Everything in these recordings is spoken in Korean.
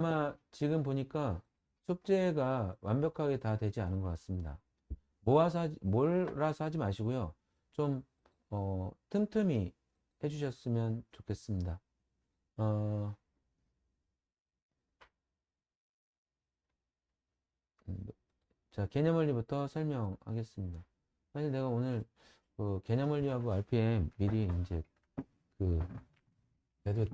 아마 지금 보니까 숙제가 완벽하게 다 되지 않은 것 같습니다. 몰아서 하지 마시고요. 좀, 틈틈이 해주셨으면 좋겠습니다. 어, 음, 자, 개념원리부터 설명하겠습니다. 사실 내가 오늘 그 개념원리하고 RPM 미리 이제 그, 그래도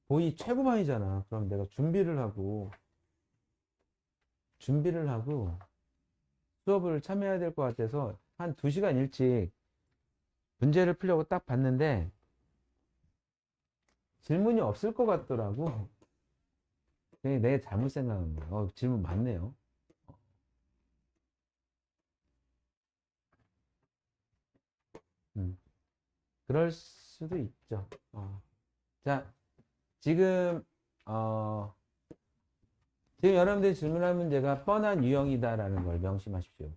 거의 최고반이잖아. 그럼 내가 준비를 하고 수업을 참여해야 될 것 같아서 한 2시간 일찍 문제를 풀려고 딱 봤는데 질문이 없을 것 같더라고. 그게 내 잘못 생각한 거야. 질문 많네요. 음, 그럴 수도 있죠. 자, 지금, 어, 지금 여러분들이 질문한 문제가 뻔한 유형이다라는 걸 명심하십시오.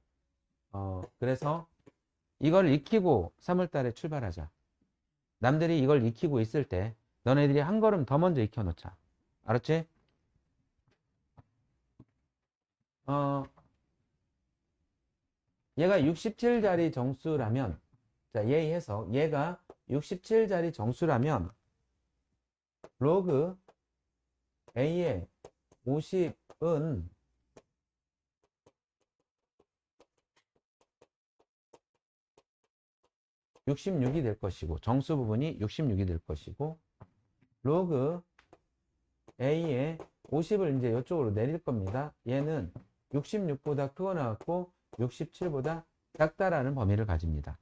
그래서 이걸 익히고 3월 달에 출발하자. 남들이 이걸 익히고 있을 때 너네들이 한 걸음 더 먼저 익혀놓자. 알았지? 어, 얘가 67자리 정수라면, 자, 예의해서 얘가 67자리 정수라면 로그 A의 50은 66이 될 것이고, 정수 부분이 66이 될 것이고, 로그 A의 50을 이제 이쪽으로 내릴 겁니다. 얘는 66보다 크거나 같고 67보다 작다라는 범위를 가집니다.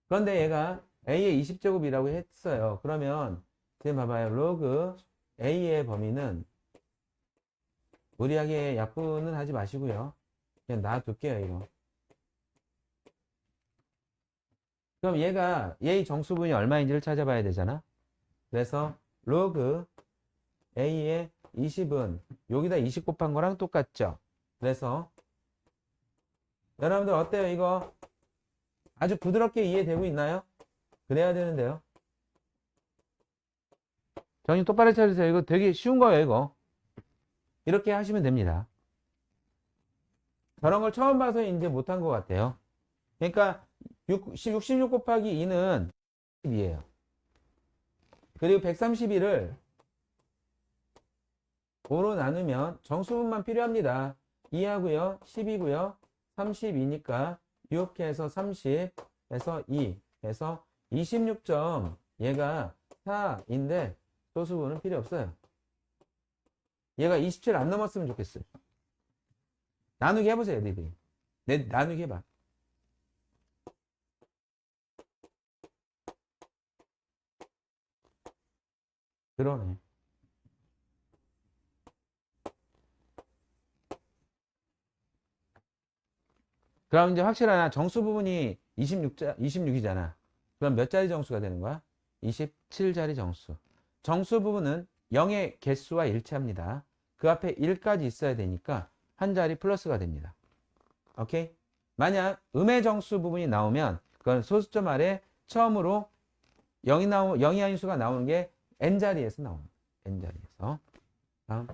그런데 얘가 A의 20제곱이라고 했어요. 그러면 지금 봐봐요. 로그 A의 범위는 무리하게 약분은 하지 마시고요. 그냥 놔둘게요, 이거. 그럼 얘의 정수분이 얼마인지를 찾아봐야 되잖아. 그래서 로그 A의 20은 여기다 20 곱한 거랑 똑같죠. 그래서 여러분들 어때요, 이거? 아주 부드럽게 이해되고 있나요? 그래야 되는데요. 정신 똑바로 차리세요. 이거 되게 쉬운 거예요, 이거. 이렇게 하시면 됩니다. 저런 걸 처음 봐서 이제 못한 것 같아요. 그러니까 66 곱하기 2는 10이에요. 그리고 131을 5로 나누면 정수분만 필요합니다. 2하고요, 10이고요, 32니까 6해서 30에서 2 해서 26점 얘가 4인데 소수분은 필요 없어요. 얘가 27 안 넘었으면 좋겠어요. 나누기 해보세요, 니들이. 나누기 해봐. 그러네. 그럼 이제 확실하나 정수 부분이 26이잖아. 그럼 몇 자리 정수가 되는 거야? 27자리 정수. 정수 부분은 0의 개수와 일치합니다. 그 앞에 1까지 있어야 되니까 한 자리 플러스가 됩니다. 오케이? 만약 음의 정수 부분이 나오면 그건 소수점 아래 처음으로 0이 아닌 수가 나오는 게 n자리에서 나옵니다. n자리에서. 다음.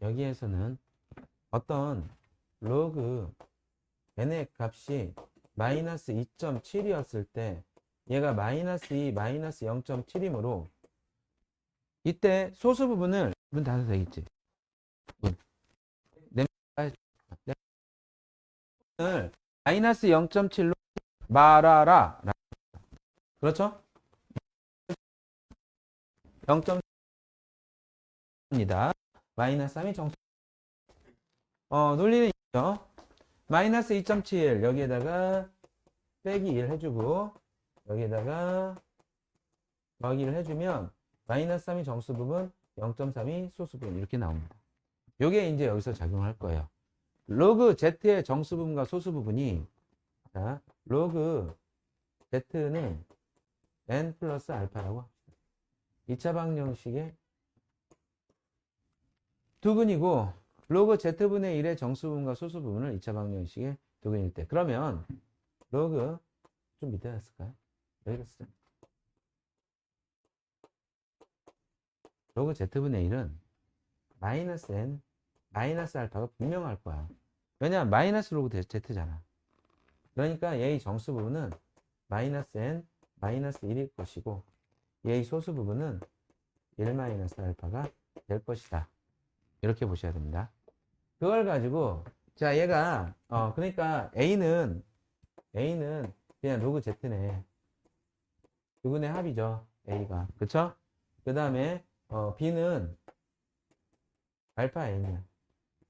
여기에서는 어떤 로그 n의 값이 마이너스 2.7이었을 때 얘가 마이너스 2, 마이너스 0.7이므로 이때 소수 부분을 문 닫아도 되겠지. 을 마이너스 0.7로 말아라. 그렇죠? 0.입니다. 마이너스 3이 정수. 논리는 있죠. 마이너스 2.7 여기에다가 빼기 1 해주고 여기에다가 더하기 1 해주면 마이너스 3이 정수 부분 0.3이 소수 부분 이렇게 나옵니다. 요게 이제 여기서 작용할 거예요. 로그 Z의 정수 부분과 소수 부분이 자, 로그 z는 n 플러스 알파라고 합시다. 2차 방정식의 두근이고 로그 z분의 1의 정수부분과 소수부분을 2차 방정식의 두근일 때 그러면 로그 좀 밑에 놨을까요? 여기다 쓰자. 로그 z분의 1은 마이너스 n 마이너스 알파가 분명할 거야. 왜냐면 마이너스 로그 z잖아. 그러니까 얘의 정수 부분은 마이너스 n 마이너스 1일 것이고 얘의 소수 부분은 1 마이너스 알파가 될 것이다. 이렇게 보셔야 됩니다. 그걸 가지고 자 얘가 그러니까 A는 그냥 로그 Z네. 두근의 합이죠. A가. 그쵸? 그 다음에 B는 알파 N이야.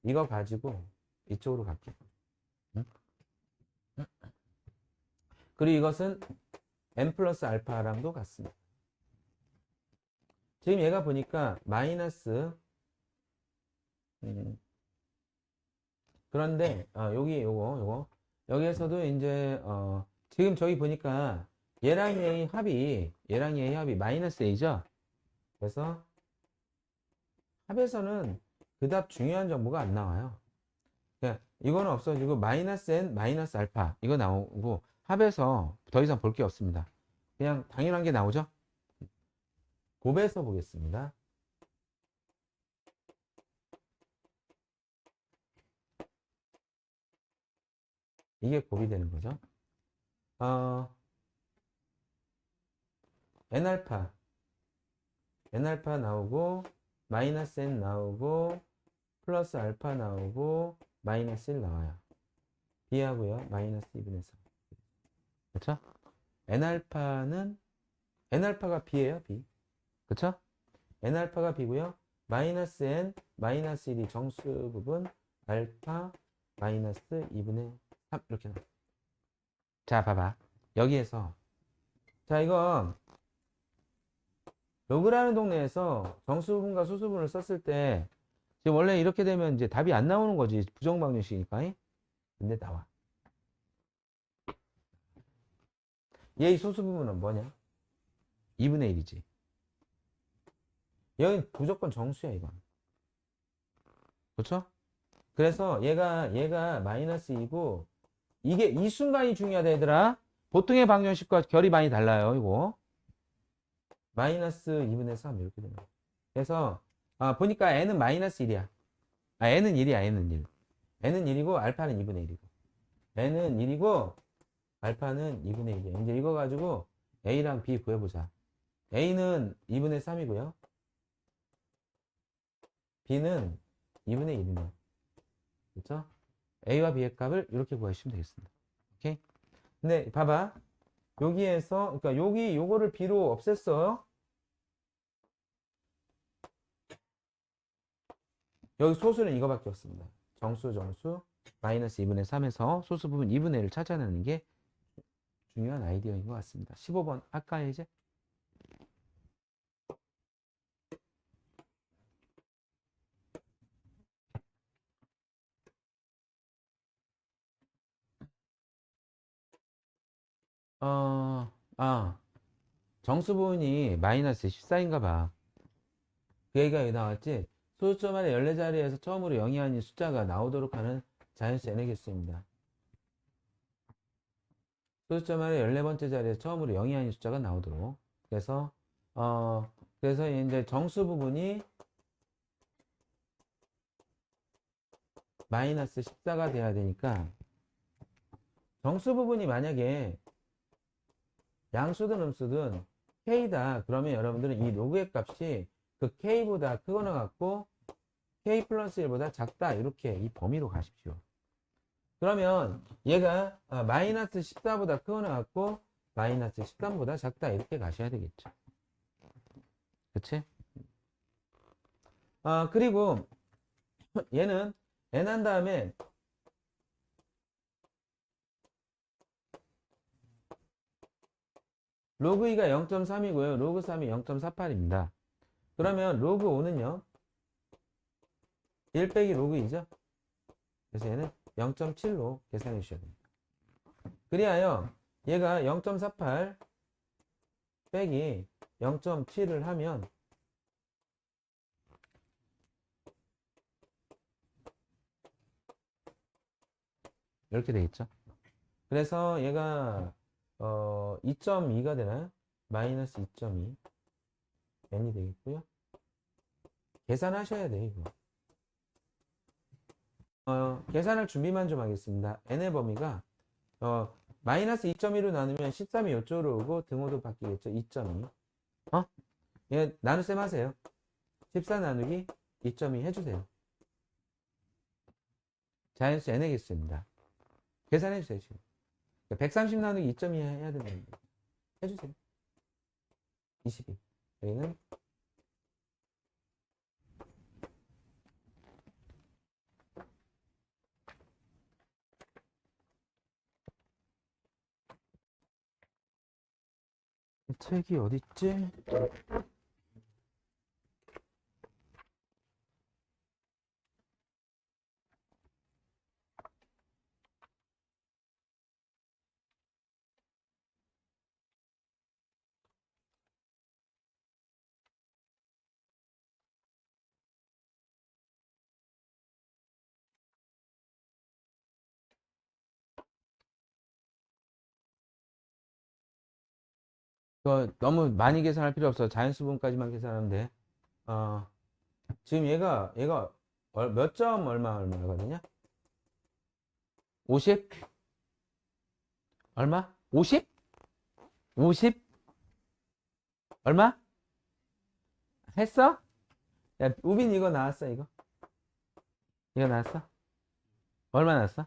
이거 가지고 이쪽으로 갈게. 응? 그리고 이것은 N 플러스 알파랑도 같습니다. 지금 얘가 보니까 마이너스 그런데 여기 요거 여기에서도 이제 지금 저기 보니까 얘랑 얘의 합이 마이너스 A죠. 그래서 합에서는 그닥 중요한 정보가 안 나와요. 그러니까 이거는 없어지고 마이너스 N 마이너스 알파 이거 나오고 합에서 더 이상 볼 게 없습니다. 그냥 당연한 게 나오죠. 곱해서 보겠습니다. 이게 곱이 되는 거죠. N알파 나오고 마이너스 N 나오고 플러스 알파 나오고 마이너스 1 나와요. B하고요. 마이너스 2분의 3. 그렇죠? N알파가 B예요. B. 그렇죠? N알파가 B고요. 마이너스 N 마이너스 1이 정수 부분 알파 마이너스 2분의 3 이렇게 나와요. 자 봐봐. 여기에서 자 이거 로그라는 동네에서 정수분과 소수분을 썼을 때 지금 원래 이렇게 되면 이제 답이 안 나오는 거지. 부정방정식이니까. 근데 나와. 얘의 소수부분은 뭐냐? 2분의 1이지. 여기 무조건 정수야, 이건. 그렇죠? 그래서 얘가 마이너스 2고 이게 이 순간이 중요하다, 얘들아. 보통의 방정식과 결이 많이 달라요, 이거. 마이너스 2분의 3 이렇게 되는 거야. 그래서 보니까 n은 마이너스 1이야. n은 1이야, n은 1. n은 1이고 알파는 2분의 1이고. n은 1이고 알파는 2분의 1이야. 이제 이거 가지고 a랑 b 구해보자. a는 2분의 3이고요. b는 2분의 1이네요. 그렇죠? a와 b의 값을 이렇게 구하시면 되겠습니다. 오케이? 근데 봐봐. 여기에서 그러니까 요거를 b로 없앴어. 여기 소수는 이거밖에 없습니다. 정수 마이너스 2분의 3에서 소수 부분 2분의 1을 찾아내는 게 중요한 아이디어인 것 같습니다. 15번 할까요 이제? 정수 부분이 마이너스 14인가 봐. 그 얘기가 여기 나왔지? 소수점 안에 14자리에서 처음으로 0이 아닌 숫자가 나오도록 하는 자연수 n의 개수입니다. 소수점 안에 14번째 자리에서 처음으로 0이 아닌 숫자가 나오도록. 그래서 이제 정수 부분이 마이너스 14가 돼야 되니까 정수 부분이 만약에 양수든 음수든 k다. 그러면 여러분들은 이 로그의 값이 그 k보다 크거나 같고 k 플러스 1보다 작다. 이렇게 이 범위로 가십시오. 그러면 얘가 마이너스 14보다 크거나 같고 마이너스 13보다 작다. 이렇게 가셔야 되겠죠. 그치? 그리고 얘는 n 한 다음에 로그 2가 0.3이고요. 로그 3이 0.48입니다. 그러면 로그 5는요. 1 빼기 로그 2죠. 그래서 얘는 0.7로 계산해 주셔야 됩니다. 그리하여 얘가 0.48 빼기 0.7을 하면 이렇게 되겠죠. 그래서 얘가 2.2가 되나요? 마이너스 2.2 n이 되겠고요. 계산하셔야 돼요, 이거. 계산할 준비만 좀 하겠습니다. n의 범위가 마이너스 2.2로 나누면 13이 이쪽으로 오고 등호도 바뀌겠죠. 2.2. 얘 나눗셈 하세요. 14 나누기 2.2 해주세요. 자연수 n의 개수입니다. 계산해주세요, 지금. 130 나누기 2.2 해야 된답니다. 해주세요. 22. 여기는 책이 어딨지? 너무 많이 계산할 필요 없어. 자연수 분까지만 계산하면 돼. 지금 얘가 몇 점 얼마거든요? 50? 얼마? 50? 50? 얼마? 했어? 야, 우빈 이거 나왔어, 이거? 이거 나왔어? 얼마 나왔어?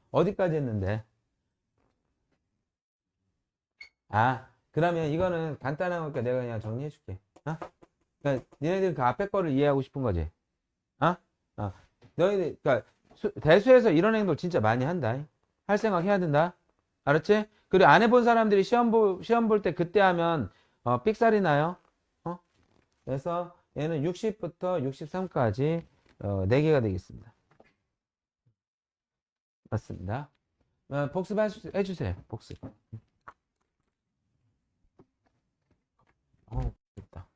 어디까지 했는데? 그러면 이거는 간단한 거니까 내가 그냥 정리해 줄게. 그러니까 니네들 그 앞에 거를 이해하고 싶은 거지. 어? 너희들, 그러니까 대수에서 이런 행동 진짜 많이 한다. 할 생각 해야 된다. 알았지? 그리고 안 해본 사람들이 시험 볼 때 그때 하면, 삑살이 나요. 그래서 얘는 60부터 63까지, 4개가 되겠습니다. 맞습니다. 복습해 주세요. 복습. 됐다.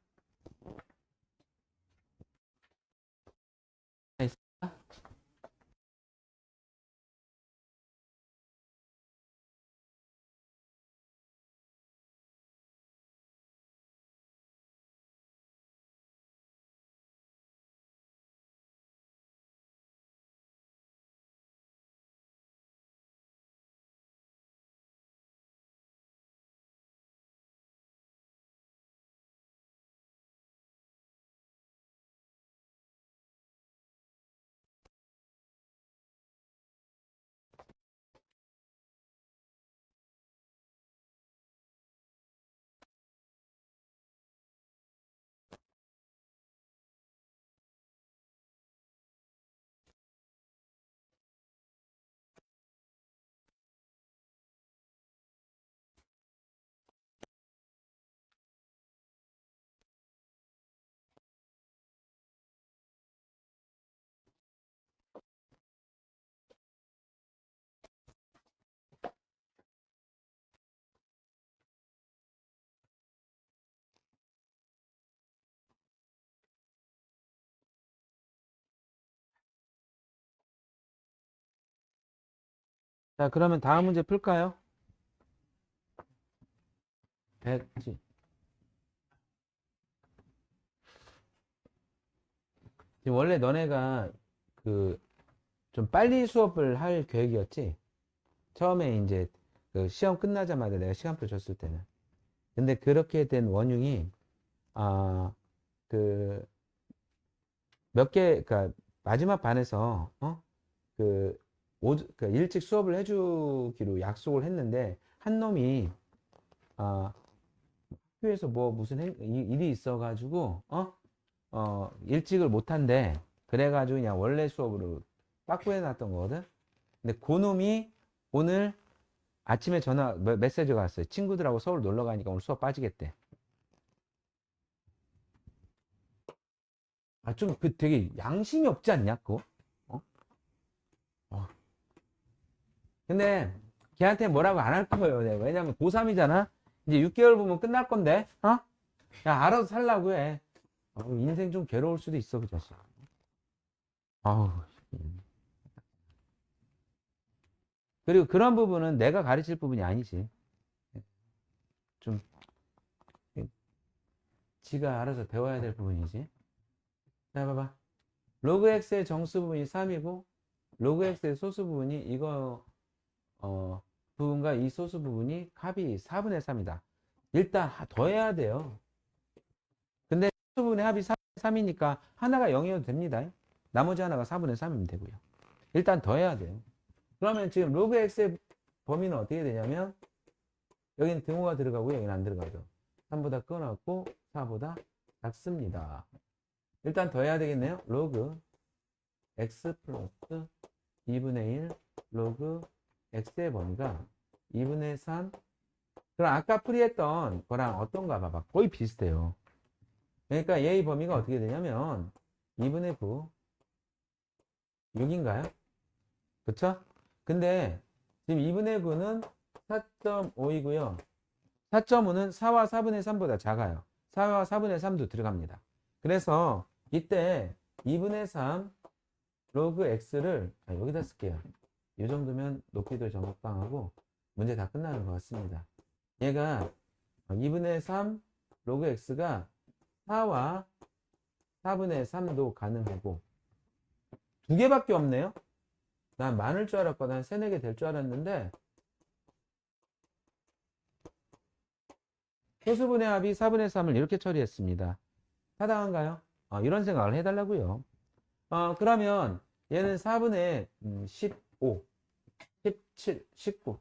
자, 그러면 다음 문제 풀까요? 100, 지금 원래 너네가 그 좀 빨리 수업을 할 계획이었지? 처음에 이제 그 시험 끝나자마자 내가 시간표 줬을 때는. 근데 그렇게 된 원흉이, 아, 그, 그니까 마지막 반에서, 그, 그 일찍 수업을 해주기로 약속을 했는데, 한 놈이, 아, 학교에서 뭐 무슨 일이 있어가지고, 일찍을 못한대. 그래가지고 그냥 원래 수업으로 빠꾸해 놨던 거거든. 근데 그 놈이 오늘 아침에 메시지가 왔어요. 친구들하고 서울 놀러 가니까 오늘 수업 빠지겠대. 좀 그 되게 양심이 없지 않냐, 그거? 어? 어. 근데 걔한테 뭐라고 안 할 거예요. 내가. 왜냐면 고3이잖아. 이제 6개월 보면 끝날 건데, 어? 야, 알아서 살라고 해. 인생 좀 괴로울 수도 있어, 그 자식. 아우. 그리고 그런 부분은 내가 가르칠 부분이 아니지. 좀, 지가 알아서 배워야 될 부분이지. 자, 봐봐. 로그 x의 정수 부분이 3이고, 로그 x의 소수 부분이 이거, 어, 부분과 이 소수 부분이 합이 4분의 3이다. 일단 더해야 돼요. 근데 소수 부분의 합이 3, 이니까 하나가 0이어도 됩니다. 나머지 하나가 4분의 3이면 되고요. 일단 더해야 돼요. 그러면 지금 로그 x의 범위는 어떻게 되냐면 여기는 등호가 들어가고 여기는 안 들어가죠. 3보다 끊었고 4보다 작습니다. 일단 더해야 되겠네요. 로그 x 플러스 2분의 1 로그 x의 범위가 2분의 3. 그럼 아까 풀이했던 거랑 어떤가 봐봐. 거의 비슷해요. 그러니까 얘의 범위가 어떻게 되냐면 2분의 9 6인가요? 그쵸? 근데 지금 2분의 9는 4.5이고요. 4.5는 4와 4분의 3보다 작아요. 4와 4분의 3도 들어갑니다. 그래서 이때 2분의 3 로그 x를 여기다 쓸게요. 이 정도면 높이도 적당하고 문제 다 끝나는 것 같습니다. 얘가 2분의 3 로그 x가 4와 4분의 3도 가능하고 두 개밖에 없네요. 난 많을 줄 알았거든. 한 3, 4개 될 줄 알았는데 소수분의 합이 4분의 3을 이렇게 처리했습니다. 타당한가요? 이런 생각을 해달라고요. 그러면 얘는 4분의 15, 17, 19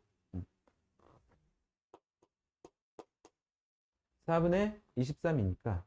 4분의 23이니까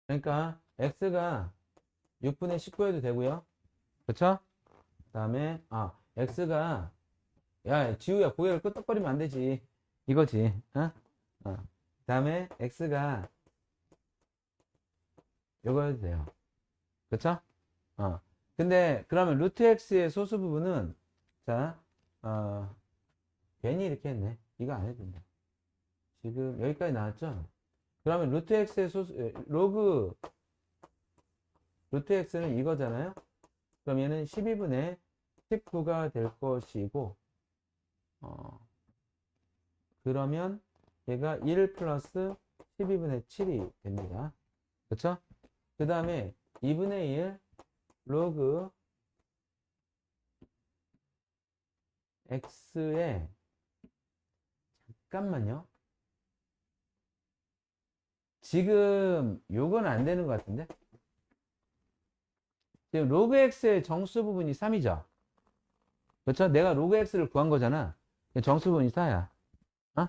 그러니까 x가 6분의 19해도 되고요. 그쵸? 그 다음에 x가 야 지우야 고개를 끄덕거리면 안 되지. 이거지. 어? 그 다음에 x가 요거 해도 돼요. 그쵸? 근데 그러면 루트 x의 소수 부분은 자 괜히 이렇게 했네. 이거 안 해도 된다. 지금 여기까지 나왔죠? 그러면 루트 x의 소수 로그 루트 x는 이거잖아요. 그럼 얘는 12분의 19가 될 것이고 그러면 얘가 1 플러스 12분의 7이 됩니다. 그쵸? 그 다음에 2분의 1 로그 x의 잠깐만요. 지금 요건 안 되는 것 같은데? 지금 로그 x의 정수 부분이 3이죠? 그렇죠? 내가 로그 x를 구한 거잖아. 정수 부분이 4야. 어?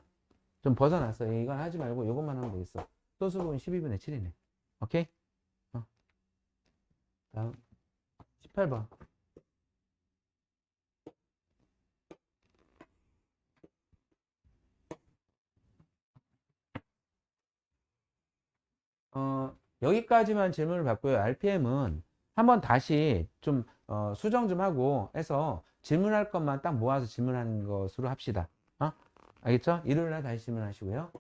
좀 벗어났어. 이건 하지 말고 요것만 하면 되겠어. 소수 부분 12분의 7이네. 오케이? 다음 18번. 여기까지만 질문을 받고요. RPM은 한번 다시 좀 수정 좀 하고 해서 질문할 것만 딱 모아서 질문하는 것으로 합시다. 알겠죠? 일요일날 다시 질문하시고요.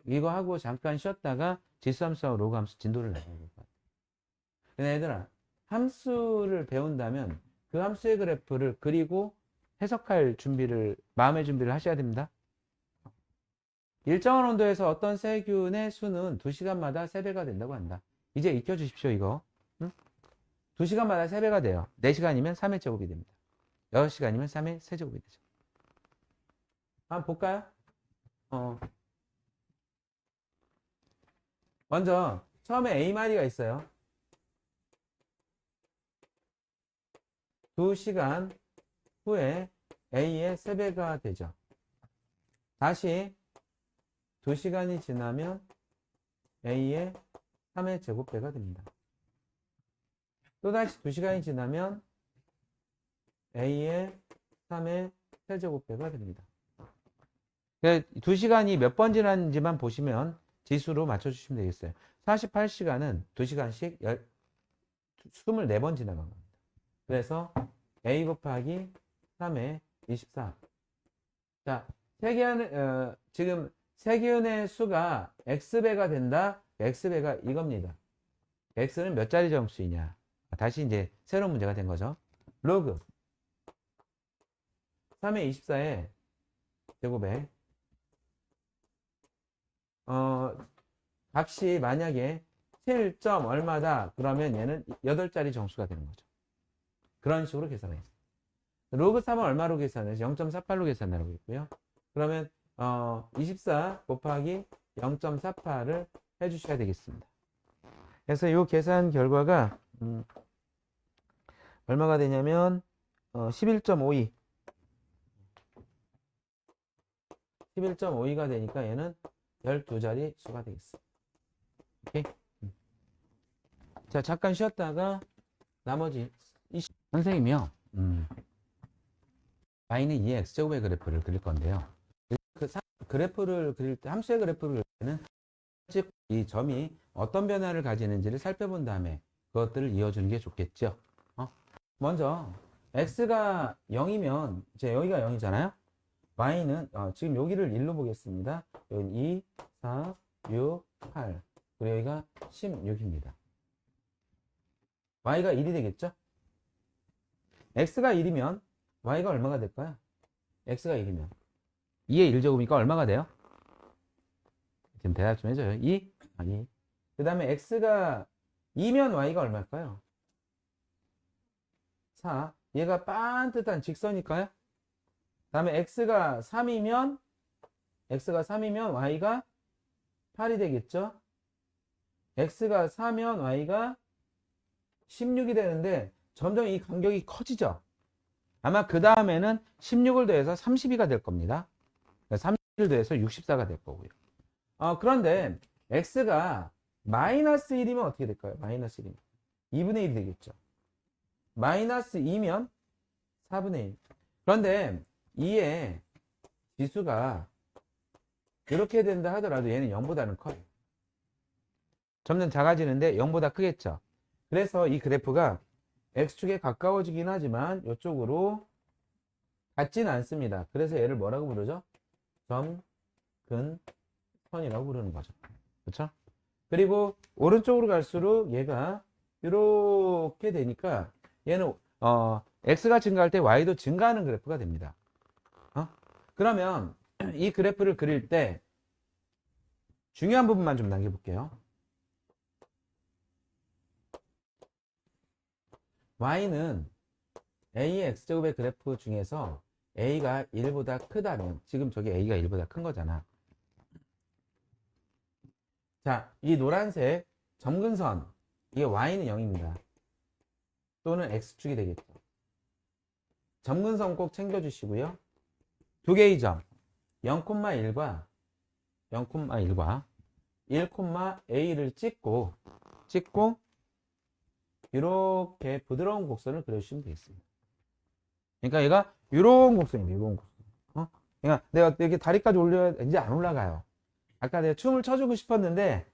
이거 하고 잠깐 쉬었다가 지수함수하고 로그함수 진도를 내야 될 것 같아요. 근데 얘들아, 함수를 배운다면 그 함수의 그래프를 그리고 해석할 준비를, 마음의 준비를 하셔야 됩니다. 일정한 온도에서 어떤 세균의 수는 2시간마다 3배가 된다고 한다. 이제 익혀주십시오, 이거. 응? 2시간마다 3배가 돼요. 4시간이면 3의 제곱이 됩니다. 6시간이면 3의 세제곱이 되죠. 한번 볼까요? 어, 먼저 처음에 A마리가 있어요. 2시간 후에 A의 3배가 되죠. 다시 2시간이 지나면 a의 3의 제곱배가 됩니다. 또다시 2시간이 지나면 a의 3의 세제곱배가 됩니다. 2시간이 몇 번 지났는지만 보시면 지수로 맞춰주시면 되겠어요. 48시간은 2시간씩 24번 지나간 겁니다. 그래서 a 곱하기 3의 24. 자, 지금 세기은의 수가 x배가 된다. x배가 이겁니다. x는 몇 자리 정수이냐. 다시 이제 새로운 문제가 된 거죠. 로그 3의 24의 제곱에 값이 만약에 7점 얼마다 그러면 얘는 8자리 정수가 되는 거죠. 그런 식으로 계산해요. 로그 3은 얼마로 계산해서 0.48로 계산하라고 했고요. 그러면 24 곱하기 0.48을 해주셔야 되겠습니다. 그래서 이 계산 결과가 얼마가 되냐면 11.52 11.52가 되니까 얘는 12자리 수가 되겠습니다. 오케이? 자, 잠깐 쉬었다가 나머지 선생님이요. y는 2의 x제곱의 그래프를 그릴 건데요. 그래프를 그릴 때, 함수의 그래프를 그릴 때는 즉 이 점이 어떤 변화를 가지는지를 살펴본 다음에 그것들을 이어주는 게 좋겠죠. 먼저 x가 0이면 이제 여기가 0이잖아요. y는 지금 여기를 1로 보겠습니다. 여기는 2, 4, 6, 8 그리고 여기가 16입니다. y가 1이 되겠죠? x가 1이면 y가 얼마가 될까요? x가 1이면 2의 1제곱이니까 얼마가 돼요? 지금 대답 좀 해줘요. 2? 2. 그 다음에 x가 2면 y가 얼마일까요? 4. 얘가 반듯한 직선일까요? 그 다음에 x가 3이면 y가 8이 되겠죠? x가 4면 y가 16이 되는데 점점 이 간격이 커지죠? 아마 그 다음에는 16을 더해서 32가 될 겁니다. 30을 더해서 64가 될 거고요. 그런데 x가 마이너스 1이면 어떻게 될까요? 마이너스 1이면 2분의 1이 되겠죠. 마이너스 2면 4분의 1. 그런데 2의 지수가 이렇게 된다 하더라도 얘는 0보다는 커요. 점점 작아지는데 0보다 크겠죠. 그래서 이 그래프가 x축에 가까워지긴 하지만 이쪽으로 같지는 않습니다. 그래서 얘를 뭐라고 부르죠? 점근선이라고 부르는 거죠. 그렇죠? 그리고 오른쪽으로 갈수록 얘가 이렇게 되니까 얘는 x가 증가할 때 y도 증가하는 그래프가 됩니다. 그러면 이 그래프를 그릴 때 중요한 부분만 좀 남겨볼게요. y는 a의 x제곱의 그래프 중에서 a가 1보다 크다면, 지금 저기 a가 1보다 큰 거잖아. 자, 이 노란색 점근선, 이게 y는 0입니다. 또는 x축이 되겠죠. 점근선 꼭 챙겨주시고요. 두 개의 점 0,1과 1,a를 찍고 이렇게 부드러운 곡선을 그려주시면 되겠습니다. 그러니까 얘가 이런 곡선입니다. 이런 곡선. 그러니까 내가 이렇게 다리까지 올려야 이제 안 올라가요. 아까 내가 춤을 춰주고 싶었는데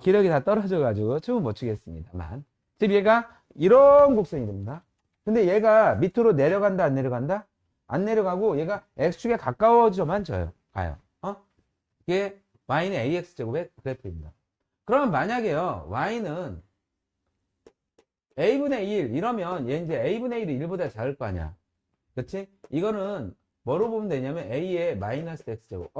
기력이 다 떨어져가지고 춤은 못 추겠습니다만, 즉 얘가 이런 곡선이 됩니다. 근데 얘가 밑으로 내려간다 안 내려간다? 안 내려가고 얘가 x축에 가까워져만 가요. 이게 y는 ax제곱의 그래프입니다. 그러면 만약에요, y는 a분의 1 이러면 얘 이제 a분의 1이 1보다 작을 거 아니야. 그치? 이거는 뭐로 보면 되냐면 a의 마이너스 x제곱.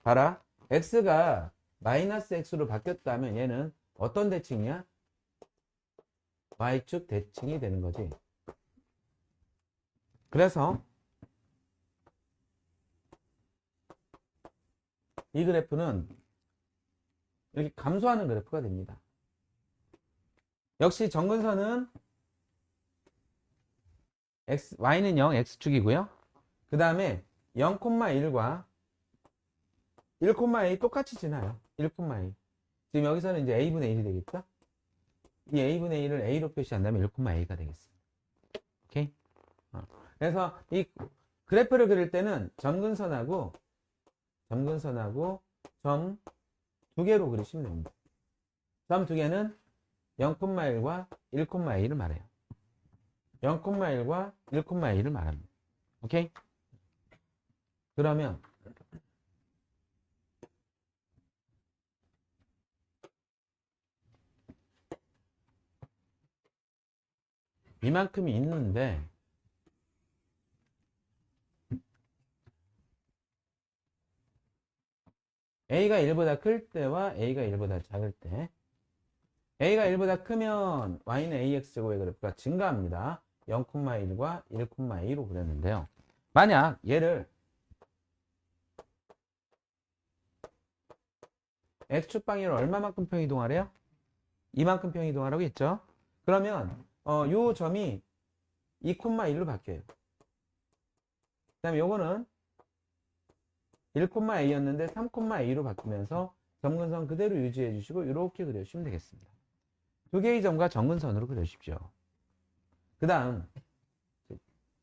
봐라. x가 마이너스 x로 바뀌었다면 얘는 어떤 대칭이야? y축 대칭이 되는 거지. 그래서 이 그래프는 이렇게 감소하는 그래프가 됩니다. 역시 정근선은 y는 0, x축이고요. 그 다음에 0,1과 1,a 똑같이 지나요. 1,a. 지금 여기서는 이제 a분의 1이 되겠죠? 이 a분의 1을 a로 표시한다면 1,a가 되겠습니다. 오케이? 그래서 이 그래프를 그릴 때는 점근선하고 점 두 개로 그리시면 됩니다. 점 두 개는 0,1과 1,a를 말해요. 0,1과 1,a를 말합니다. 오케이? 그러면 이만큼이 있는데 a가 1보다 클 때와 a가 1보다 작을 때 a가 1보다 크면 y는 ax제곱의 그래프가 증가합니다. 0,1과 1,a로 그렸는데요. 만약 얘를 x축 방향으로 얼마만큼 평이동하래요? 이만큼 평이동하라고 했죠? 그러면 요 점이 2,1로 바뀌어요. 그 다음에 요거는 1,a였는데 3,a로 바뀌면서 점근선 그대로 유지해 주시고 이렇게 그려주시면 되겠습니다. 두 개의 점과 점근선으로 그려주십시오. 그 다음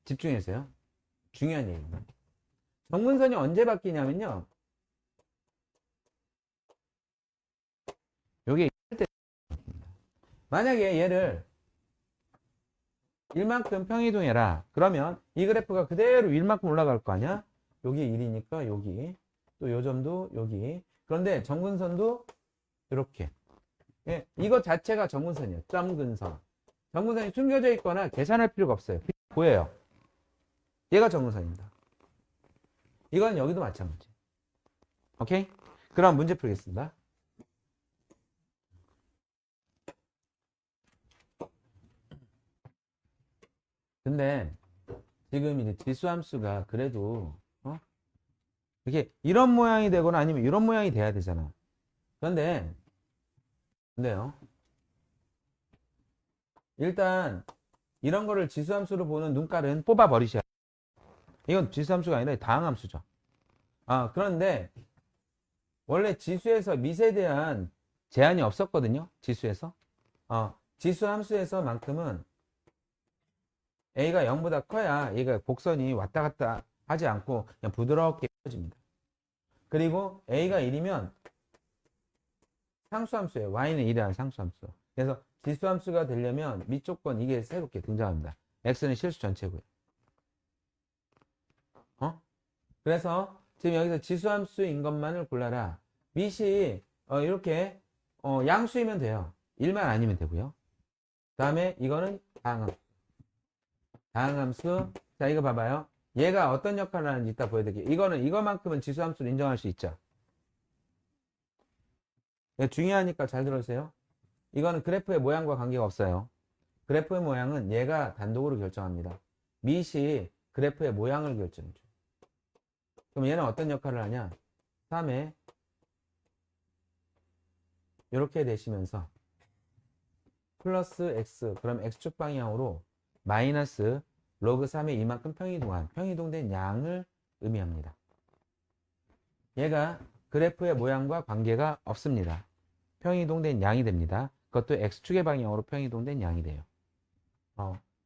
집중해서요. 중요한 얘기입니다. 점근선이 언제 바뀌냐면요. 요게 만약에 얘를 1만큼 평이동해라. 그러면 이 그래프가 그대로 1만큼 올라갈 거 아니야? 여기 1이니까 여기 또 요 점도 여기. 그런데 점근선도 이렇게. 예, 이거 자체가 점근선이에요. 점근선. 점근선이 숨겨져 있거나 계산할 필요가 없어요. 보여요. 얘가 점근선입니다. 이건 여기도 마찬가지. 오케이? 그럼 문제 풀겠습니다. 근데 지금 이제 지수함수가 그래도 이렇게 이런 모양이 되거나 아니면 이런 모양이 돼야 되잖아. 근데요. 일단 이런 거를 지수함수로 보는 눈깔은 뽑아버리셔야 돼요. 이건 지수함수가 아니라 다항함수죠. 그런데 원래 지수에서 밑에 대한 제한이 없었거든요. 지수에서. 지수함수에서만큼은 a가 0보다 커야 얘가 곡선이 왔다 갔다 하지 않고 그냥 부드럽게 펴집니다. 그리고 a가 1이면 상수함수예요. y는 1이라는 상수함수. 그래서 지수함수가 되려면 밑조건 이게 새롭게 등장합니다. x는 실수 전체고요. 그래서 지금 여기서 지수함수인 것만을 골라라. 밑이 이렇게 양수이면 돼요. 1만 아니면 되고요. 그 다음에 이거는 다항함수. 다항함수. 자, 이거 봐봐요. 얘가 어떤 역할을 하는지 이따 보여드릴게요. 이거만큼은 지수함수를 인정할 수 있죠. 중요하니까 잘 들어주세요. 이거는 그래프의 모양과 관계가 없어요. 그래프의 모양은 얘가 단독으로 결정합니다. 밑이 그래프의 모양을 결정해줘요. 그럼 얘는 어떤 역할을 하냐? 3에 이렇게 되시면서 플러스 x, 그럼 x축 방향으로 마이너스 로그 3의 이만큼 평이동된 양을 의미합니다. 얘가 그래프의 모양과 관계가 없습니다. 평이동된 양이 됩니다. 그것도 x축의 방향으로 평이동된 양이 돼요.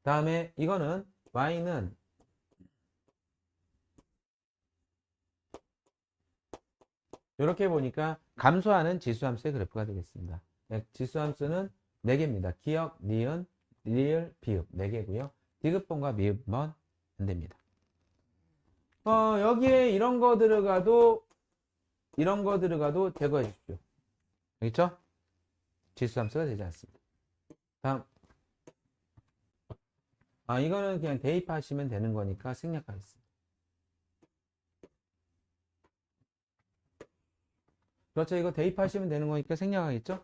다음에 이거는 y는 이렇게 보니까 감소하는 지수함수의 그래프가 되겠습니다. 지수함수는 4개입니다. 기역, 니은, 리을, 비읍 4개고요. 디귿번과 미읍번 안 됩니다. 여기에 이런 거 들어가도 제거해 주십시오. 알겠죠? 지수함수가 되지 않습니다. 다음. 이거는 그냥 대입하시면 되는 거니까 생략하겠습니다. 그렇죠. 이거 대입하시면 되는 거니까 생략하겠죠?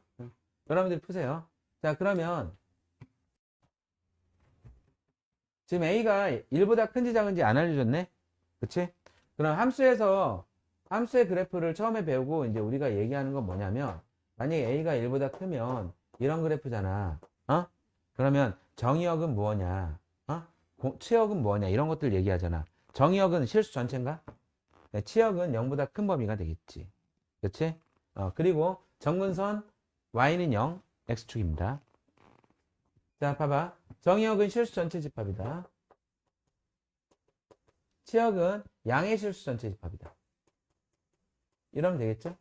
여러분들이 푸세요. 자, 그러면 지금 a가 1보다 큰지 작은지 안 알려줬네? 그치? 그럼 함수의 그래프를 처음에 배우고 이제 우리가 얘기하는 건 뭐냐면 만약에 a가 1보다 크면 이런 그래프잖아. 그러면 정의역은 뭐냐? 치역은 뭐냐? 이런 것들 얘기하잖아. 정의역은 실수 전체인가? 네, 치역은 0보다 큰 범위가 되겠지. 그렇지? 그리고 정근선 y는 0, x축입니다. 자, 봐봐. 정의역은 실수 전체 집합이다. 치역은 양의 실수 전체 집합이다. 이러면 되겠죠?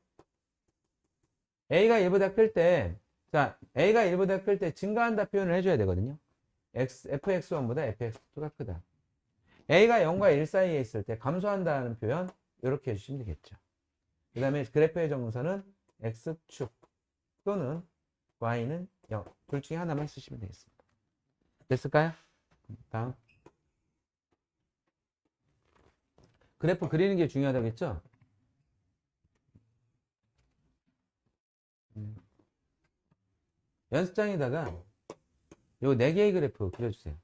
a가 1보다 클 때, 자, a가 1보다 클 때 증가한다 표현을 해줘야 되거든요. fx1보다 fx2가 크다. a가 0과 1 사이에 있을 때 감소한다는 표현 이렇게 해주시면 되겠죠. 그 다음에 그래프의 정근선은 x축 또는 y는 0. 둘 중에 하나만 쓰시면 되겠습니다. 됐을까요? 다음. 그래프 그리는 게 중요하다겠죠? 연습장에다가 요 4개의 그래프 그려주세요.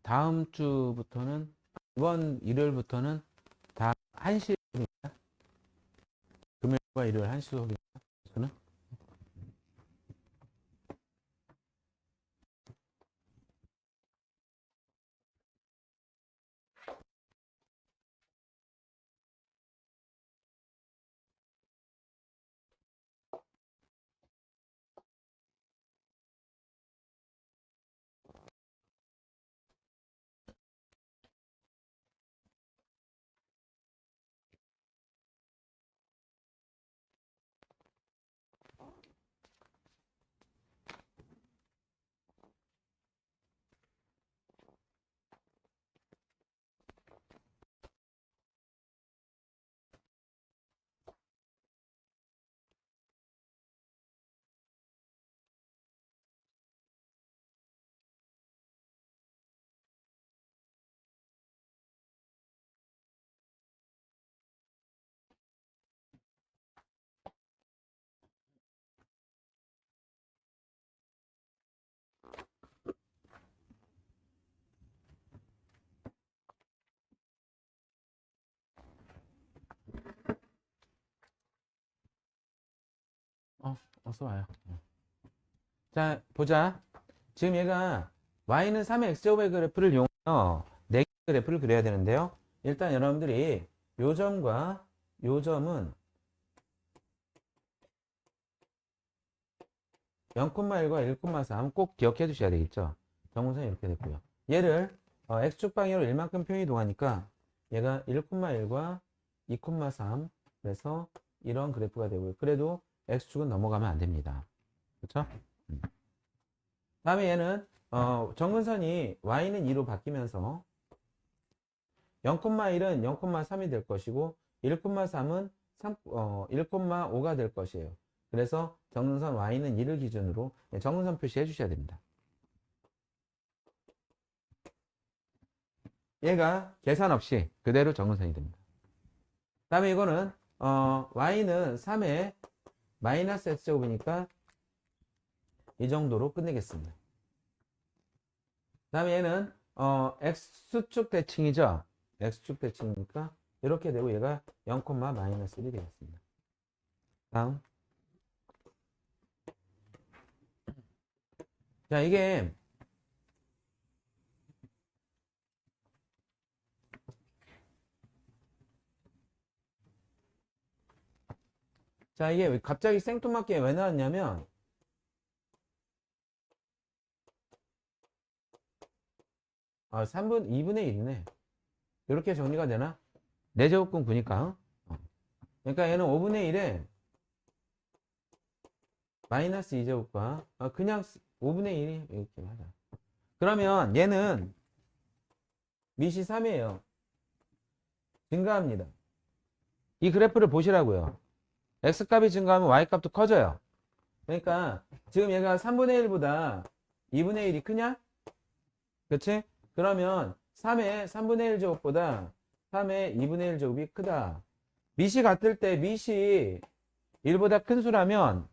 다음 주부터는 이번 일요일부터는 다 1시 수업입니다. 금요일과 일요일 1시 수업입니다. 저는 어서 와요. 자, 보자. 지금 얘가 y는 3의 x제곱의 그래프를 이용해서 4개 그래프를 그려야 되는데요. 일단 여러분들이 요 점과 요 점은 0,1과 1,3 꼭 기억해 두셔야 되겠죠. 정근선이 이렇게 됐고요. 얘를 x축 방향으로 1만큼 표현이 동하니까 얘가 1,1과 2,3 그래서 이런 그래프가 되고요. 그래도 x축은 넘어가면 안 됩니다. 그렇죠? 다음에 얘는 정근선이 y는 2로 바뀌면서 0,1은 0,3이 될 것이고 1,3은 1,5가 될 것이에요. 그래서 정근선 y는 2를 기준으로 정근선 표시해 주셔야 됩니다. 얘가 계산 없이 그대로 정근선이 됩니다. 다음에 이거는 y는 3의 마이너스 x제곱이니까 이 정도로 끝내겠습니다. 다음에 얘는 x축 대칭이죠. x축 대칭이니까 이렇게 되고 얘가 0, 마이너스 1이 되겠습니다. 다음. 자, 이게 자, 이게 왜 갑자기 생뚱맞게 왜 나왔냐면, 2분의 1이네. 이렇게 정리가 되나? 4제곱근 9니까. 그러니까 얘는 5분의 1에 마이너스 2제곱과, 그냥 5분의 1이 이렇게 하자. 그러면 얘는 밑이 3이에요. 증가합니다. 이 그래프를 보시라고요. x값이 증가하면 y값도 커져요. 그러니까 지금 얘가 3분의 1보다 2분의 1이 크냐? 그치? 그러면 3의 3분의 1 제곱보다 3의 2분의 1 제곱이 크다. 밑이 같을 때 밑이 1보다 큰 수라면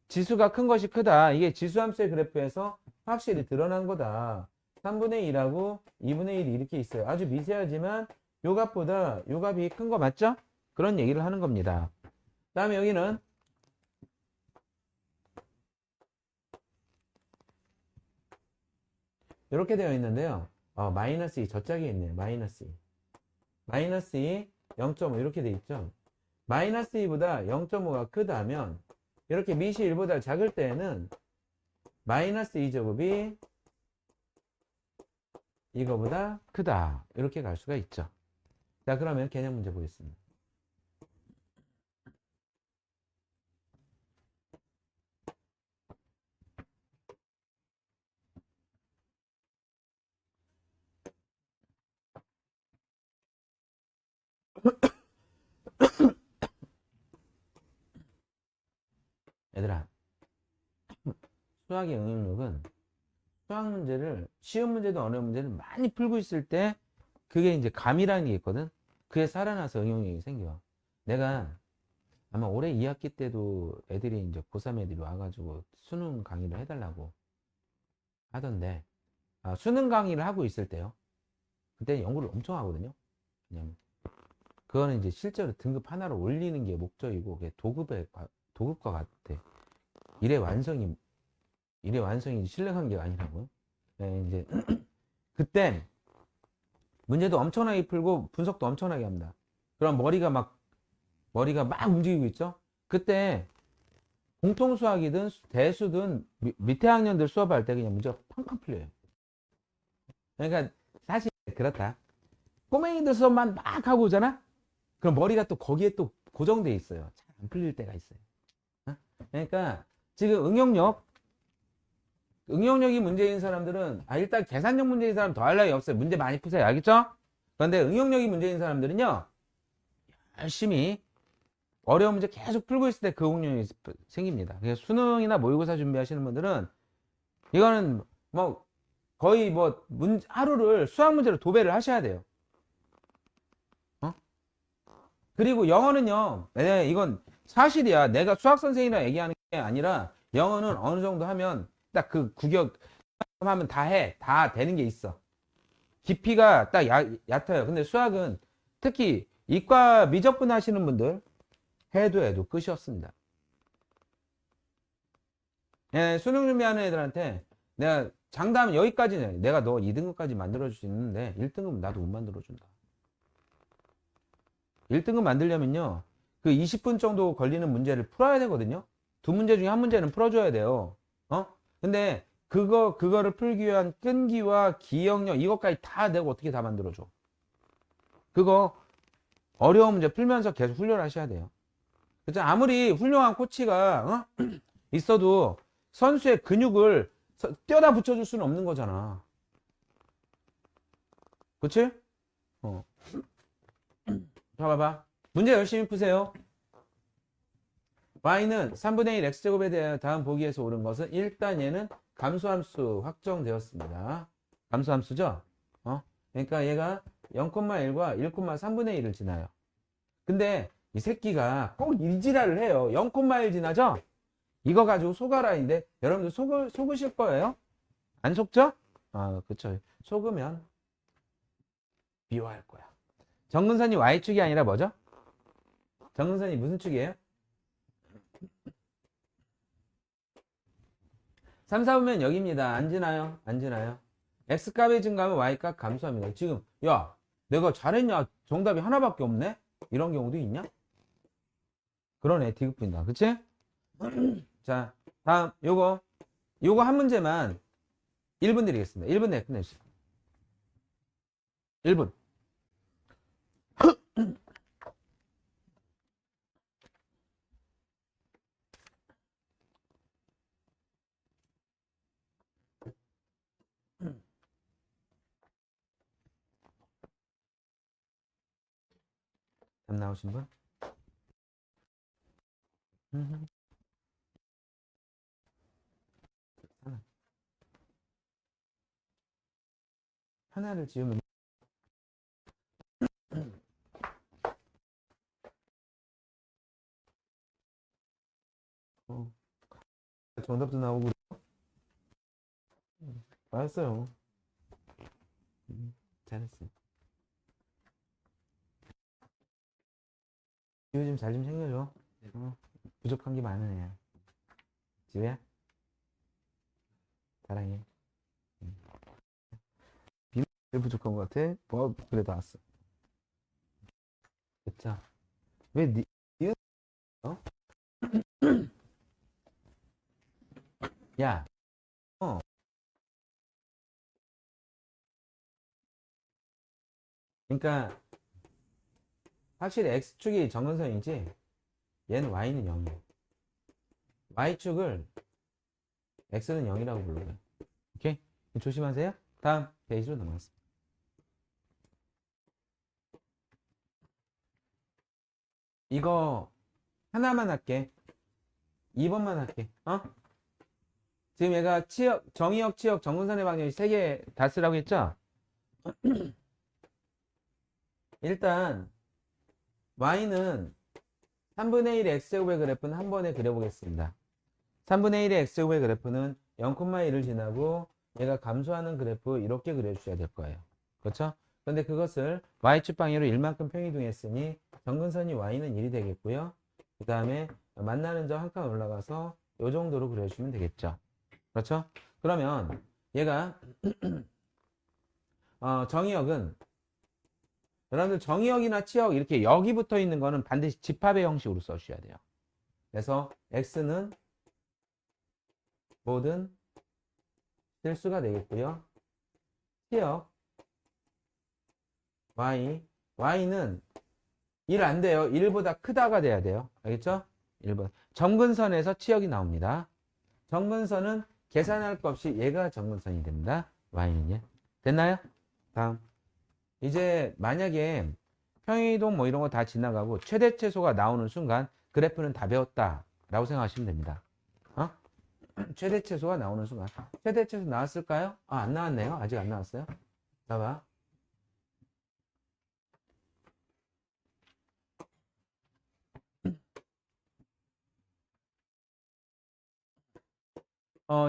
지수가 큰 것이 크다. 이게 지수함수의 그래프에서 확실히 드러난 거다. 3분의 1하고 2분의 1이 이렇게 있어요. 아주 미세하지만 요 값보다 요 값이 큰 거 맞죠? 그런 얘기를 하는 겁니다. 다음에 여기는 이렇게 되어 있는데요. 마이너스 2 저짝에 있네요. 마이너스 2. 마이너스 2, 0.5 이렇게 돼 있죠. 마이너스 2보다 0.5가 크다면 이렇게 밑이 1보다 작을 때에는 마이너스 2제곱이 이거보다 크다. 이렇게 갈 수가 있죠. 자, 그러면 개념 문제 보겠습니다. 얘들아, 수학의 응용력은 수학 문제를 쉬운 문제도 어려운 문제를 많이 풀고 있을 때 그게 이제 감이라는 게 있거든. 그게 살아나서 응용력이 생겨. 내가 아마 올해 2학기 때도 애들이 이제 고3 애들이 와가지고 수능 강의를 해달라고 하던데, 수능 강의를 하고 있을 때요. 그때 연구를 엄청 하거든요. 왜냐면 그거는 이제 실제로 등급 하나를 올리는 게 목적이고 그게 도급과 같아. 일의 완성이 신뢰관계가 아니라고요. 네, 이제 그때 문제도 엄청나게 풀고 분석도 엄청나게 합니다. 그럼 머리가 막 움직이고 있죠. 그때 공통 수학이든 대수든 밑에 학년들 수업할 때 그냥 문제가 팡팡 풀려요. 그러니까 사실 그렇다. 꼬맹이들 수업만 막 하고 오잖아. 그럼 머리가 또 거기에 또 고정돼 있어요. 잘 안 풀릴 때가 있어요. 그러니까 지금 응용력이 문제인 사람들은 일단 계산력 문제인 사람 더 할 나위 없어요. 문제 많이 푸세요. 알겠죠? 그런데 응용력이 문제인 사람들은요, 열심히 어려운 문제 계속 풀고 있을 때 그 응용력이 생깁니다. 그래서 수능이나 모의고사 준비하시는 분들은 이거는 뭐 거의 뭐 하루를 수학 문제로 도배를 하셔야 돼요. 그리고 영어는요, 이건 사실이야. 내가 수학 선생이라 얘기하는 게 아니라 영어는 어느 정도 하면 딱 그 구격 하면 다 해. 다 되는 게 있어. 깊이가 딱 얕아요. 근데 수학은 특히 이과 미적분 하시는 분들 해도 끝이 없습니다. 예, 수능 준비하는 애들한테 내가 장담 여기까지는 내가 너 2등급까지 만들어줄 수 있는데 1등급 나도 못 만들어준다. 1등급 만들려면요, 그 20분 정도 걸리는 문제를 풀어야 되거든요. 두 문제 중에 한 문제는 풀어줘야 돼요. 근데 그거를 풀기 위한 끈기와 기억력 이것까지 다 내가 어떻게 다 만들어줘. 그거 어려운 문제 풀면서 계속 훈련을 하셔야 돼요. 그죠? 아무리 훌륭한 코치가 있어도 선수의 근육을 떼어다 붙여줄 수는 없는 거잖아. 그치? 자, 봐봐. 문제 열심히 푸세요. y는 3분의 1 x제곱에 대한 다음 보기에서 옳은 것은 일단 얘는 감소함수 확정되었습니다. 감소함수죠? 그러니까 얘가 0,1과 1,3분의 1을 지나요. 근데 이 새끼가 꼭 일지랄을 해요. 0,1 지나죠? 이거 가지고 속아라인데 여러분들 속으실 거예요? 안 속죠? 그쵸. 속으면 미워할 거야. 정근선이 y축이 아니라 뭐죠? 정근선이 무슨 축이에요? 3, 4보면 여기입니다. 안 지나요? 안 지나요? x값이 증가하면 y값 감소합니다. 지금 야 내가 잘했냐? 정답이 하나밖에 없네? 이런 경우도 있냐? 그러네. 디귿분이다. 그치? 자, 다음 요거 한 문제만 1분 드리겠습니다. 1분 내에 끝내주세요. 1분. 답 나오신 분? 하나. 하나를 지우면 어, 정답도 나오고 맞았어요. 잘했어요. 지우 좀 잘 좀 챙겨줘. 부족한 게 많은 애야. 지우야 사랑해. 비는 왜 부족한 것 같아? 뭐 그래도 왔어. 그쵸? 왜 니은 어? 야, 어, 그러니까 확실히 x축이 정근선이지 얘는 y는 0이야. y축을 x는 0이라고 불러요. 오케이? 조심하세요. 다음 페이지로 넘어갔습니다. 이거 하나만 할게. 2번만 할게. 어? 지금 얘가 정의역, 치역, 정근선의 방정식 3개 다 쓰라고 했죠? 일단 y는 3분의 1의 x제곱의 그래프는 한 번에 그려보겠습니다. 3분의 1의 x제곱의 그래프는 0,1을 지나고 얘가 감소하는 그래프 이렇게 그려주셔야 될 거예요. 그렇죠? 그런데 그것을 y축 방향으로 1만큼 평이동했으니 정근선이 y는 1이 되겠고요. 그 다음에 만나는 점 한 칸 올라가서 이 정도로 그려주시면 되겠죠. 그렇죠? 그러면 얘가 정의역은 여러분들 정의역이나 치역 이렇게 역이 붙어 있는 거는 반드시 집합의 형식으로 써주셔야 돼요. 그래서 x는 모든 실수가 되겠고요. 치역 y는 1 안 돼요. 1보다 크다가 돼야 돼요. 알겠죠? 1보다. 정근선에서 치역이 나옵니다. 정근선은 계산할 것 없이 얘가 정근선이 됩니다. y는요. 됐나요? 다음. 이제 만약에 평행이동 뭐 이런 거 다 지나가고 최대 최소가 나오는 순간 그래프는 다 배웠다라고 생각하시면 됩니다. 어? 최대 최소가 나오는 순간. 최대 최소 나왔을까요? 안 나왔네요. 아직 안 나왔어요. 봐봐.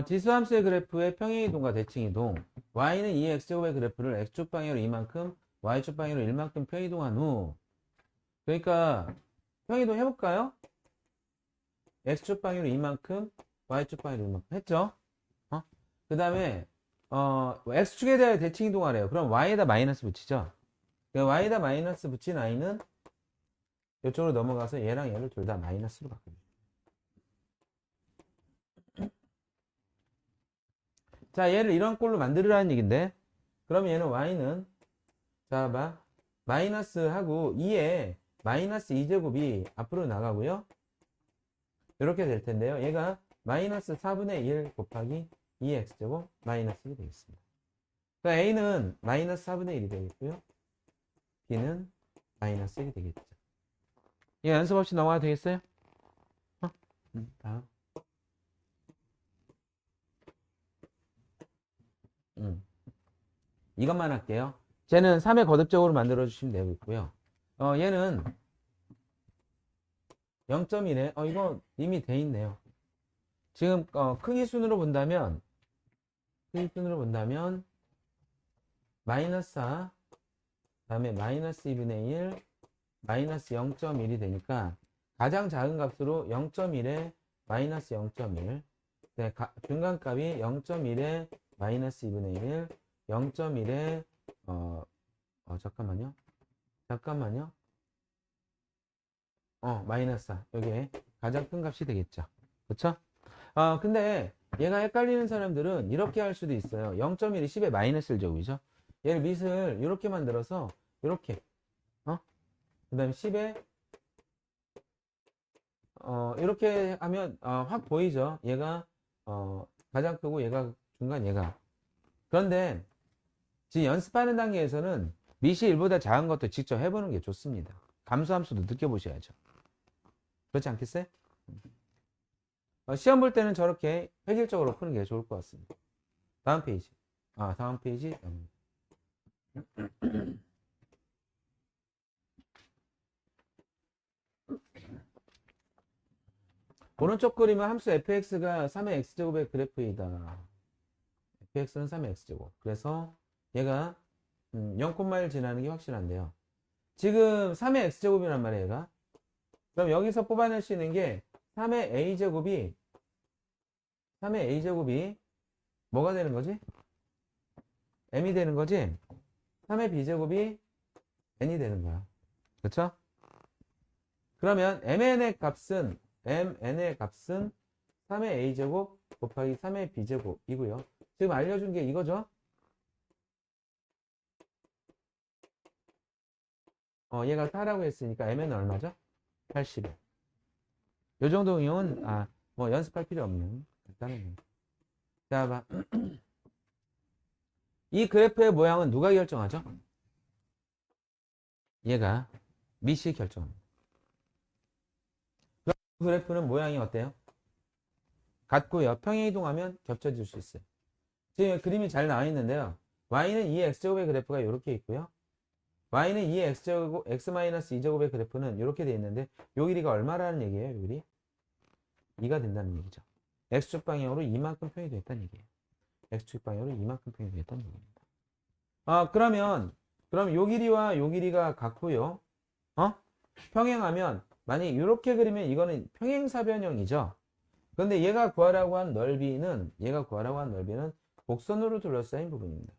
지수함수의 그래프의 평행이동과 대칭이동. y는 2x제곱의 그래프를 x축 방향으로 이만큼, y축 방향으로 1만큼 평이동한 후. 그러니까 평이동 해볼까요? x축 방향으로 이만큼, y축 방향으로 이만큼 했죠? 그 다음에 x축에 대해 대칭이동하래요. 그럼 y에다 마이너스 붙이죠? y에다 마이너스 붙인 i는 이쪽으로 넘어가서 얘랑 얘를 둘 다 마이너스로 바꿔요. 자, 얘를 이런 꼴로 만들으라는 얘긴데, 그러면 얘는 y는, 자, 봐. 마이너스 하고 2에 마이너스 2제곱이 앞으로 나가고요. 이렇게 될 텐데요. 얘가 마이너스 4분의 1 곱하기 2x제곱 마이너스 1이 되겠습니다. 그러니까 a는 마이너스 4분의 1이 되겠고요. b는 마이너스 1이 되겠죠. 이거 연습 없이 넘어가도 되겠어요? 다음. 이것만 할게요. 쟤는 3의 거듭적으로 만들어 주시면 되겠고요. 얘는 0.1에 이거 이미 돼 있네요. 지금 크기 순으로 본다면 마이너스 4 그다음에 마이너스 2분의 1 마이너스 0.1이 되니까 가장 작은 값으로 0.1에 마이너스 0.1 중간값이 0.1에 마이너스 2분의 1 0.1에 잠깐만요 마이너스 4. 이게 가장 큰 값이 되겠죠. 그쵸? 근데 얘가 헷갈리는 사람들은 이렇게 할 수도 있어요. 0.1이 10의 마이너스 1제곱이죠. 얘를 밑을 이렇게 만들어서 이렇게 그 다음에 10에 이렇게 하면 확 보이죠. 얘가 가장 크고 얘가 중간 얘가. 그런데 지금 연습하는 단계에서는 밑이 1보다 작은 것도 직접 해보는 게 좋습니다. 감소함수도 느껴보셔야죠. 그렇지 않겠어요? 시험 볼 때는 저렇게 획일적으로 푸는 게 좋을 것 같습니다. 다음 페이지. 다음 페이지. 오른쪽 그림은 함수 fx가 3의 x제곱의 그래프이다. fx는 3의 x제곱. 그래서 얘가 0,1 지나는 게 확실한데요. 지금 3의 x제곱이란 말이에요, 얘가. 그럼 여기서 뽑아낼 수 있는 게 3의 a제곱이 뭐가 되는 거지? m이 되는 거지? 3의 b제곱이 n이 되는 거야. 그렇죠? 그러면 mn의 값은 3의 a제곱 곱하기 3의 b제곱이고요. 지금 알려준 게 이거죠? 얘가 4라고 했으니까 mn은 얼마죠? 80에. 요 정도 응용은 뭐 연습할 필요 없는 간단한 거. 자, 봐. 이 그래프의 모양은 누가 결정하죠? 얘가 밑이 결정합니다. 그 그래프는 모양이 어때요? 같고요. 평행이동하면 겹쳐질 수 있어요. 지금 그림이 잘 나와 있는데요. y는 2의 x제곱의 그래프가 이렇게 있고요. y는 2의 x제곱, x-2제곱의 그래프는 이렇게 돼 있는데 요 길이가 얼마라는 얘기예요? 요 길이? 2가 된다는 얘기죠. x축 방향으로 이만큼 평행이됐다는 얘기예요. x축 방향으로 이만큼 평행이됐다는 얘기입니다. 그럼 요 길이와 요 길이가 같고요. 평행하면 만약에 이렇게 그리면 이거는 평행사변형이죠. 그런데 얘가 구하라고 한 넓이는 곡선으로 둘러싸인 부분입니다.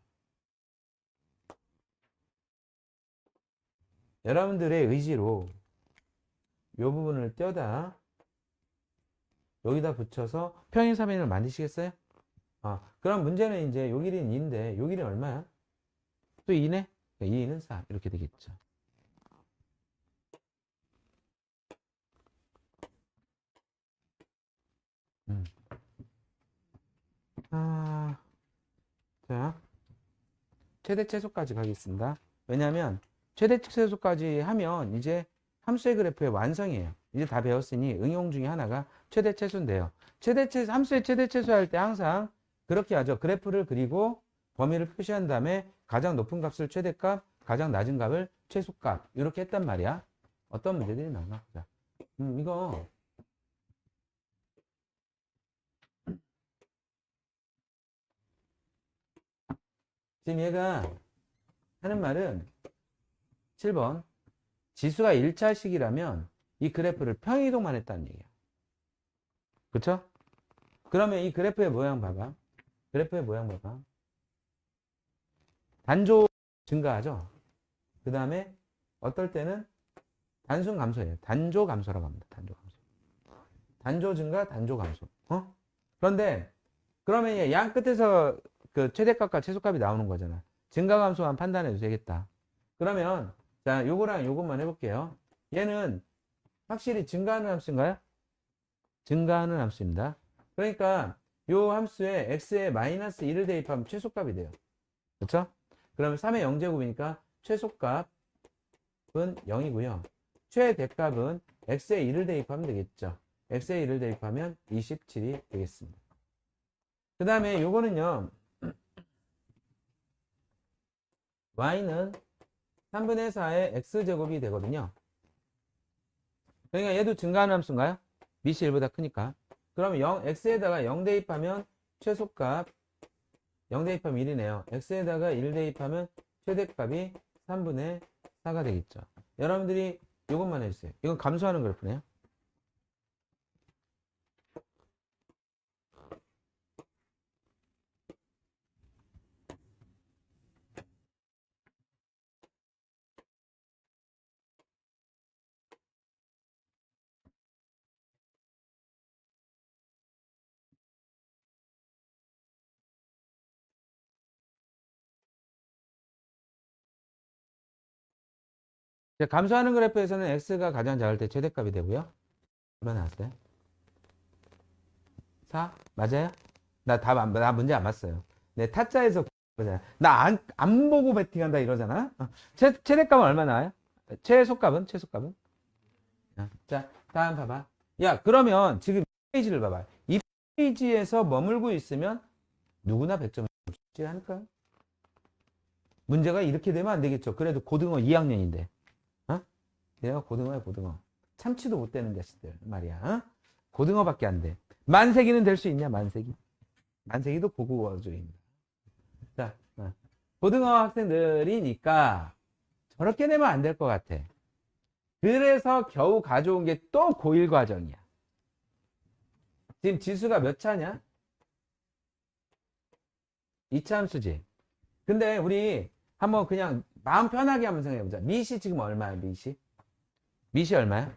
여러분들의 의지로 이 부분을 떼어다 여기다 붙여서 평행사변형을 만드시겠어요? 그럼 문제는 이제 요 길이는 2인데 요 길이는 얼마야? 또 2네? 2는 4 이렇게 되겠죠. 음. 자, 최대 최소까지 가겠습니다. 왜냐하면 최대 최소까지 하면 이제 함수의 그래프의 완성이에요. 이제 다 배웠으니 응용 중에 하나가 최대 최소인데요. 함수의 최대 최소 할 때 항상 그렇게 하죠. 그래프를 그리고 범위를 표시한 다음에 가장 높은 값을 최대값, 가장 낮은 값을 최소값 이렇게 했단 말이야. 어떤 문제들이 나오나 보자. 이거 지금 얘가 하는 말은 7번 지수가 1차식이라면 이 그래프를 평이동만 했다는 얘기야. 그쵸? 그러면 이 그래프의 모양 봐봐. 단조 증가하죠? 그 다음에 어떨 때는 단순 감소예요. 단조 감소라고 합니다. 단조 감소. 단조 증가, 단조 감소. 그런데 그러면 양 끝에서 그 최대값과 최소값이 나오는 거잖아. 증가 감소만 판단해도 되겠다. 그러면 자, 요거랑 요것만 해볼게요. 얘는 확실히 증가하는 함수인가요? 증가하는 함수입니다. 그러니까 요 함수에 x에 마이너스 1을 대입하면 최소값이 돼요. 그렇죠? 그러면 3의 0제곱이니까 최소값은 0이고요. 최대값은 x에 1을 대입하면 되겠죠. x에 1을 대입하면 27이 되겠습니다. 그 다음에 요거는요. y는 3분의 4의 x제곱이 되거든요. 그러니까 얘도 증가하는 함수인가요? 밑이 1보다 크니까. 그럼 x에다가 0 대입하면 최소값 0 대입하면 1이네요. x에다가 1 대입하면 최대값이 3분의 4가 되겠죠. 여러분들이 이것만 해주세요. 이건 감소하는 그래프네요. 감소하는 그래프에서는 x가 가장 작을 때 최대값이 되고요. 얼마 나왔어요? 4? 맞아요? 나 문제 안 봤어요. 내 타짜에서 나안 보고 베팅한다 이러잖아. 최대값은 얼마 나와요? 최소값은? 최소값은? 자, 다음 봐봐. 야, 그러면 지금 이 페이지를 봐봐. 이 페이지에서 머물고 있으면 누구나 100점 주지 않을까요? 문제가 이렇게 되면 안 되겠죠. 그래도 고등어 2학년인데. 어? 내가 고등어야, 고등어. 참치도 못 되는 자식들 말이야. 어? 고등어밖에 안 돼. 만세기는 될 수 있냐, 만세기? 만세기도 고고어조입니다. 자, 고등어 학생들이니까 저렇게 되면 안 될 것 같아. 그래서 겨우 가져온 게 또 고1 과정이야. 지금 지수가 몇 차냐? 2차 함수지. 근데 우리 한번 그냥 마음 편하게 한번 생각해보자. 미시 지금 얼마야, 미시? 미시 얼마야?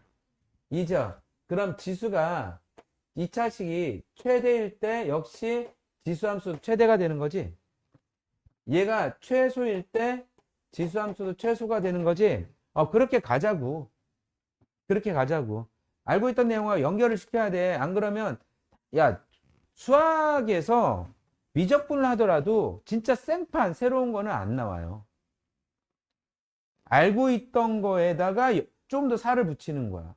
2죠. 그럼 지수가 2차식이 최대일 때 역시 지수함수 최대가 되는 거지. 얘가 최소일 때 지수함수도 최소가 되는 거지. 그렇게 가자고. 그렇게 가자고. 알고 있던 내용과 연결을 시켜야 돼. 안 그러면 야, 수학에서 미적분을 하더라도 진짜 생판 새로운 거는 안 나와요. 알고 있던 거에다가 좀 더 살을 붙이는 거야.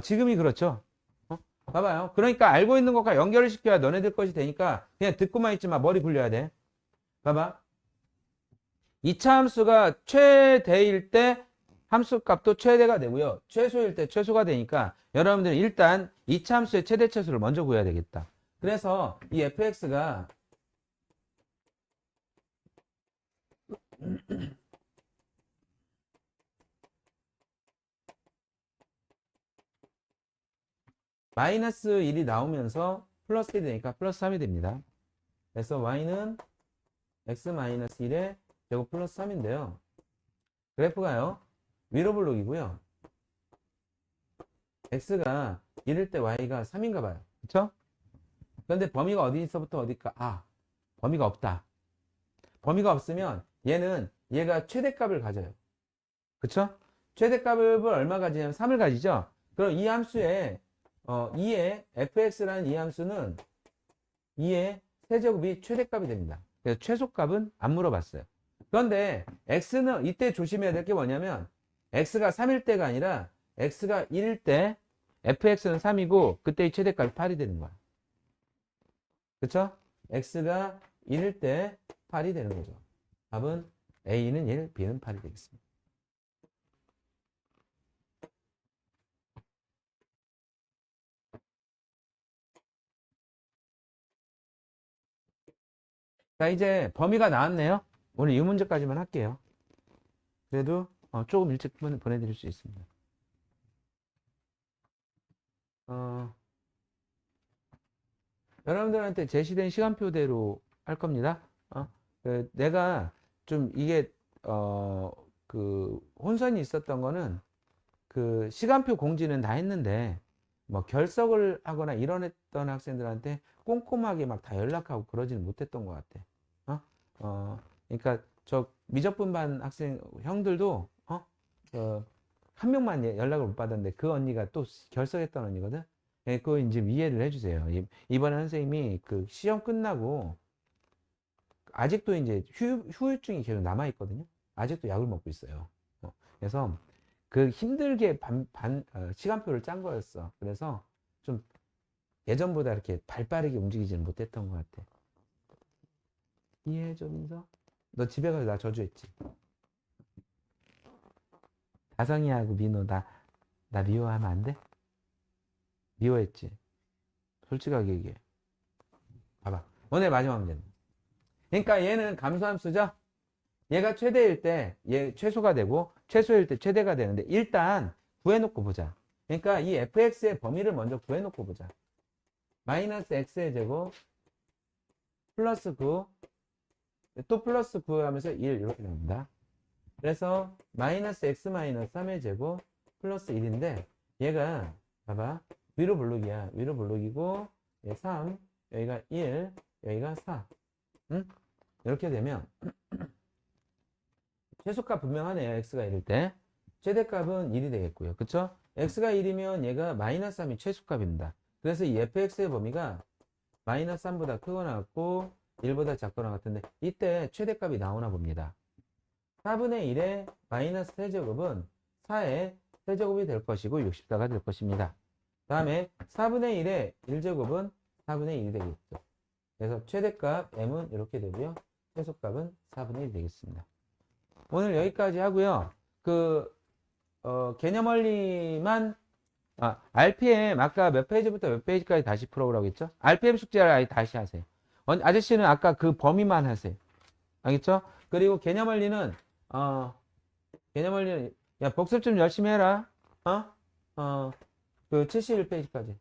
지금이 그렇죠. 봐봐요. 그러니까 알고 있는 것과 연결을 시켜야 너네들 것이 되니까 그냥 듣고만 있지 마. 머리 굴려야 돼. 봐봐. 2차 함수가 최대일 때 함수값도 최대가 되고요. 최소일 때 최소가 되니까 여러분들은 일단 2차 함수의 최대 최소를 먼저 구해야 되겠다. 그래서 이 fx가 마이너스 1이 나오면서 플러스 1이 되니까 플러스 3이 됩니다. 그래서 y는 x 마이너스 1의 제곱 플러스 3인데요. 그래프가요. 위로 블록이고요. x가 1일 때 y가 3인가 봐요. 그쵸? 그런데 범위가 어디서부터 어디까? 범위가 없다. 범위가 없으면 얘가 최대값을 가져요. 그쵸? 최대값을 얼마 가지냐면 3을 가지죠? 그럼 이 함수에 2의 fx라는 이 함수는 2의 세제곱이 최대값이 됩니다. 그래서 최소값은 안 물어봤어요. 그런데 x는 이때 조심해야 될 게 뭐냐면 x가 3일 때가 아니라 x가 1일 때 fx는 3이고 그때의 최대값이 8이 되는 거야. 그쵸? x가 1일 때 8이 되는 거죠. 답은 a는 1, b는 8이 되겠습니다. 자, 이제 범위가 나왔네요. 오늘 이 문제까지만 할게요. 그래도 조금 일찍 보내드릴 수 있습니다. 여러분들한테 제시된 시간표대로 할 겁니다. 내가 좀 이게 혼선이 있었던 거는 그 시간표 공지는 다 했는데 뭐 결석을 하거나 이런했던 학생들한테 꼼꼼하게 막 다 연락하고 그러지는 못했던 것 같아. 그러니까 저 미적분반 학생 형들도 한 명만 연락을 못 받았는데 그 언니가 또 결석했던 언니거든. 그거 이제 이해를 해주세요. 이번에 선생님이 그 시험 끝나고 아직도 이제 후유증이 계속 남아 있거든요. 아직도 약을 먹고 있어요. 그래서 그 힘들게 시간표를 짠 거였어. 그래서 좀 예전보다 이렇게 발빠르게 움직이지는 못했던 것 같아. 이해해줘, 민서? 너 집에 가서 나 저주했지? 다성이하고 민호 나 미워하면 안 돼? 미워했지? 솔직하게 얘기해. 봐봐. 오늘 마지막 문제는. 그러니까 얘는 감소함수죠? 얘가 최대일 때 얘 최소가 되고 최소일 때 최대가 되는데 일단 구해놓고 보자. 그러니까 이 fx의 범위를 먼저 구해놓고 보자. 마이너스 x의 제곱 플러스 9 또 플러스 9 하면서 1 이렇게 나옵니다. 그래서 마이너스 x 마이너스 3의 제곱 플러스 1인데 얘가 봐봐 위로 블록이야. 위로 블록이고 3 여기가 1 여기가 4 응? 이렇게 되면 최소값 분명하네요. x가 이럴 때 최대값은 1이 되겠고요. 그쵸? x가 1이면 얘가 마이너스 3이 최소값입니다. 그래서 이 fx의 범위가 마이너스 3보다 크거나 같고 1보다 작거나 같은데 이때 최대값이 나오나 봅니다. 4분의 1의 마이너스 세제곱은 4의 세제곱이 될 것이고 64가 될 것입니다. 다음에 4분의 1의 1제곱은 4분의 1이 되겠죠. 그래서 최대값 m은 이렇게 되고요. 최소값은 4분의 1이 되겠습니다. 오늘 여기까지 하고요. 개념 원리만 RPM 아까 몇 페이지부터 몇 페이지까지 다시 풀어보라고 했죠? RPM 숙제를 다시 하세요. 아저씨는 아까 그 범위만 하세요. 알겠죠? 그리고 개념 원리는 야 복습 좀 열심히 해라. 그 71페이지까지.